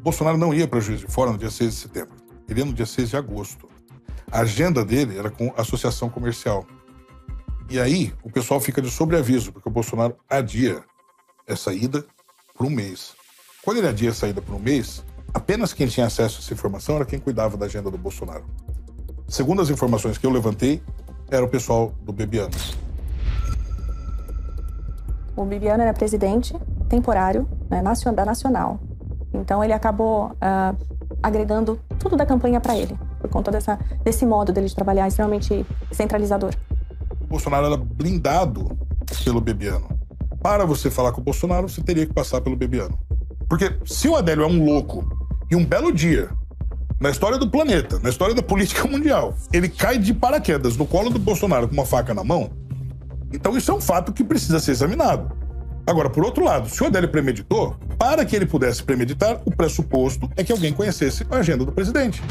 Bolsonaro não ia para Juiz de Fora no dia 6 de setembro. Ele ia no dia 6 de agosto. A agenda dele era com a associação comercial. E aí, o pessoal fica de sobreaviso, porque o Bolsonaro adia essa ida por um mês. Quando ele adia essa ida por um mês, apenas quem tinha acesso a essa informação era quem cuidava da agenda do Bolsonaro. Segundo as informações que eu levantei, era o pessoal do Bebiano. O Bebiano era presidente temporário, né, da Nacional. Então ele acabou agregando tudo da campanha para ele, por conta desse modo dele de trabalhar extremamente centralizador. O Bolsonaro era blindado pelo Bebiano. Para você falar com o Bolsonaro, você teria que passar pelo Bebiano. Porque se o Adélio é um louco e um belo dia, na história do planeta, na história da política mundial, ele cai de paraquedas no colo do Bolsonaro com uma faca na mão, então isso é um fato que precisa ser examinado. Agora, por outro lado, se o Adélio premeditou, para que ele pudesse premeditar, o pressuposto é que alguém conhecesse a agenda do presidente.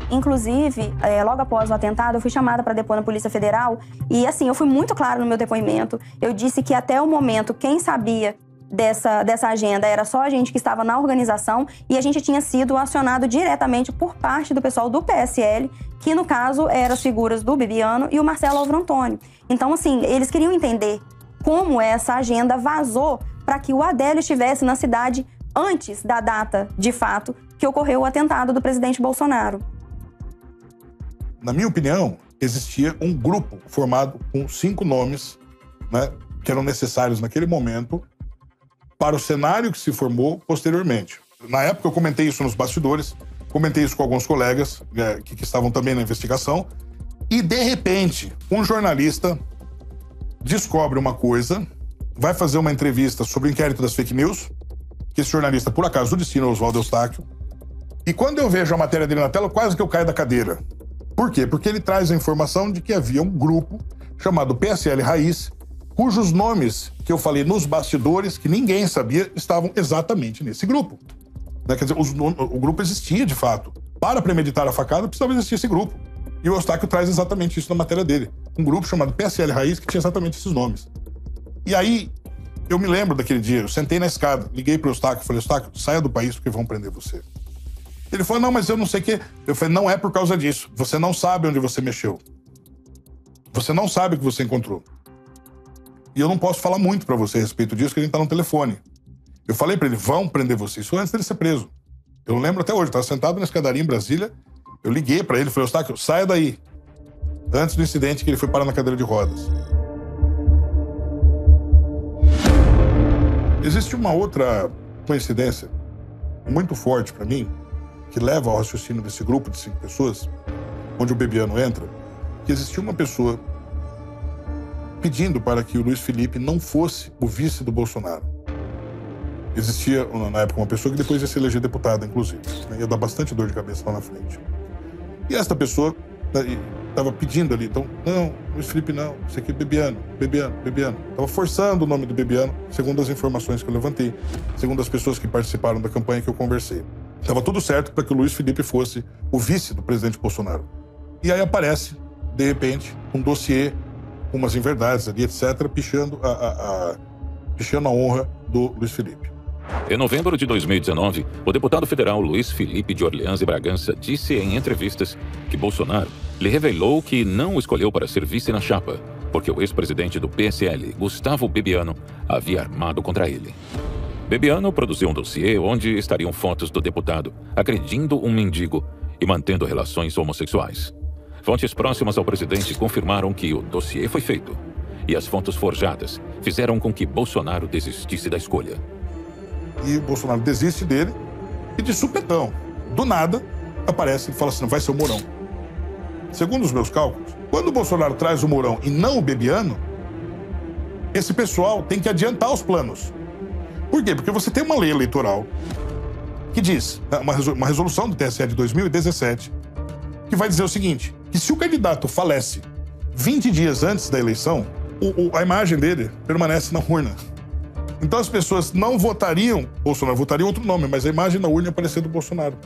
Inclusive, logo após o atentado, eu fui chamada para depor na Polícia Federal e, assim, eu fui muito clara no meu depoimento. Eu disse que até o momento, quem sabia dessa agenda era só a gente que estava na organização e a gente tinha sido acionado diretamente por parte do pessoal do PSL, que no caso eram as figuras do Bebiano e o Marcelo Álvaro Antônio. Então, assim, eles queriam entender como essa agenda vazou para que o Adélio estivesse na cidade antes da data, de fato, que ocorreu o atentado do presidente Bolsonaro. Na minha opinião, existia um grupo formado com 5 nomes, né, que eram necessários naquele momento para o cenário que se formou posteriormente. Na época eu comentei isso nos bastidores, comentei isso com alguns colegas que estavam também na investigação, e de repente um jornalista descobre uma coisa, vai fazer uma entrevista sobre o inquérito das fake news, que esse jornalista, por acaso, do destino, Oswaldo Eustáquio, e quando eu vejo a matéria dele na tela, quase que eu caio da cadeira. Por quê? Porque ele traz a informação de que havia um grupo chamado PSL Raiz, cujos nomes que eu falei nos bastidores, que ninguém sabia, estavam exatamente nesse grupo. Quer dizer, o grupo existia, de fato. Para premeditar a facada, precisava existir esse grupo. E o Eustáquio traz exatamente isso na matéria dele. Um grupo chamado PSL Raiz, que tinha exatamente esses nomes. E aí, eu me lembro daquele dia, eu sentei na escada, liguei pro Eustáquio, falei, Eustáquio, saia do país porque vão prender você. Ele falou, não, mas eu não sei o quê. Eu falei, não é por causa disso. Você não sabe onde você mexeu. Você não sabe o que você encontrou. E eu não posso falar muito pra você a respeito disso, porque a gente tá no telefone. Eu falei pra ele, vão prender você. Isso antes dele ser preso. Eu lembro até hoje, eu tava sentado na escadaria em Brasília, eu liguei pra ele, falei, Eustáquio, saia daí. Antes do incidente que ele foi parar na cadeira de rodas. Existe uma outra coincidência muito forte pra mim, que leva ao raciocínio desse grupo de 5 pessoas, onde o Bebiano entra, que existia uma pessoa pedindo para que o Luiz Felipe não fosse o vice do Bolsonaro. Existia, na época, uma pessoa que depois ia se eleger deputada, inclusive. Ia dar bastante dor de cabeça lá na frente. E esta pessoa estava pedindo ali, então, não, Luiz Felipe não, isso aqui é Bebiano. Estava forçando o nome do Bebiano, segundo as informações que eu levantei, segundo as pessoas que participaram da campanha que eu conversei. Estava tudo certo para que o Luiz Felipe fosse o vice do presidente Bolsonaro. E aí aparece, de repente, um dossiê, umas inverdades ali, etc., pichando a honra do Luiz Felipe. Em novembro de 2019, o deputado federal Luiz Felipe de Orleans e Bragança disse em entrevistas que Bolsonaro lhe revelou que não o escolheu para ser vice na chapa, porque o ex-presidente do PSL, Gustavo Bebiano, havia armado contra ele. Bebiano produziu um dossiê onde estariam fotos do deputado agredindo um mendigo e mantendo relações homossexuais. Fontes próximas ao presidente confirmaram que o dossiê foi feito e as fotos forjadas fizeram com que Bolsonaro desistisse da escolha. E o Bolsonaro desiste dele e de supetão, do nada, aparece e fala assim, vai ser o Mourão. Segundo os meus cálculos, quando o Bolsonaro traz o Mourão e não o Bebiano, esse pessoal tem que adiantar os planos. Por quê? Porque você tem uma lei eleitoral que diz, uma resolução do TSE de 2017, que vai dizer o seguinte, que se o candidato falece 20 dias antes da eleição, a imagem dele permanece na urna. Então as pessoas não votariam Bolsonaro, votariam outro nome, mas a imagem na urna ia aparecer do Bolsonaro.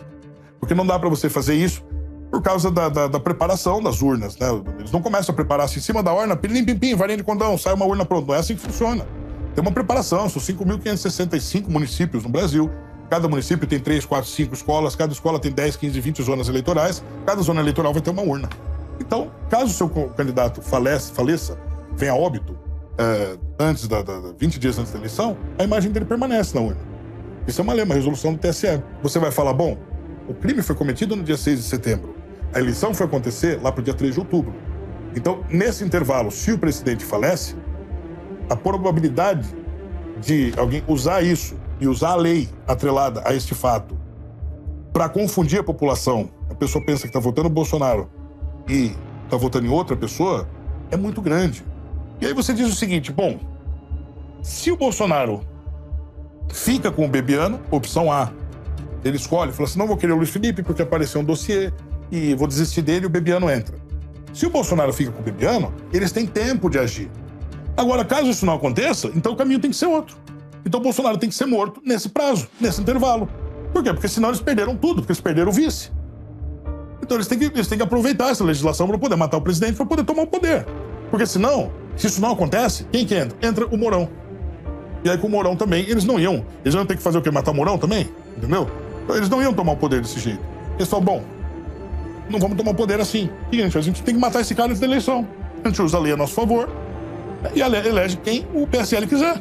Porque não dá para você fazer isso por causa da preparação das urnas, né? Eles não começam a preparar assim, em cima da urna, pilim-pim-pim, varinha de condão, sai uma urna pronta. Não é assim que funciona. Tem uma preparação, são 5.565 municípios no Brasil, Cada município tem 3, 4, 5 escolas, cada escola tem 10, 15, 20 zonas eleitorais, cada zona eleitoral vai ter uma urna. Então, caso o seu candidato faleça, venha a óbito, antes 20 dias antes da eleição, a imagem dele permanece na urna. Isso é uma lei, uma resolução do TSE. Você vai falar, bom, o crime foi cometido no dia 6 de setembro, a eleição foi acontecer lá para o dia 3 de outubro. Então, nesse intervalo, se o presidente falece, a probabilidade de alguém usar isso e usar a lei atrelada a este fato para confundir a população, a pessoa pensa que está votando no Bolsonaro e está votando em outra pessoa, é muito grande. E aí você diz o seguinte, bom, se o Bolsonaro fica com o Bebiano, opção A, ele escolhe, fala assim, não vou querer o Luiz Felipe porque apareceu um dossiê e vou desistir dele e o Bebiano entra. Se o Bolsonaro fica com o Bebiano, eles têm tempo de agir. Agora, caso isso não aconteça, então o caminho tem que ser outro. Então o Bolsonaro tem que ser morto nesse prazo, nesse intervalo. Por quê? Porque senão eles perderam tudo, porque eles perderam o vice. Então eles têm que aproveitar essa legislação para poder matar o presidente, para poder tomar o poder. Porque senão, se isso não acontece, quem que entra? Entra o Mourão. E aí com o Mourão também, eles não iam ter que fazer o quê? Matar o Mourão também? Entendeu? Então, eles não iam tomar o poder desse jeito. Eles falaram, bom, não vamos tomar o poder assim. O que a gente tem que matar esse cara antes da eleição. A gente usa a lei a nosso favor e elege quem o PSL quiser.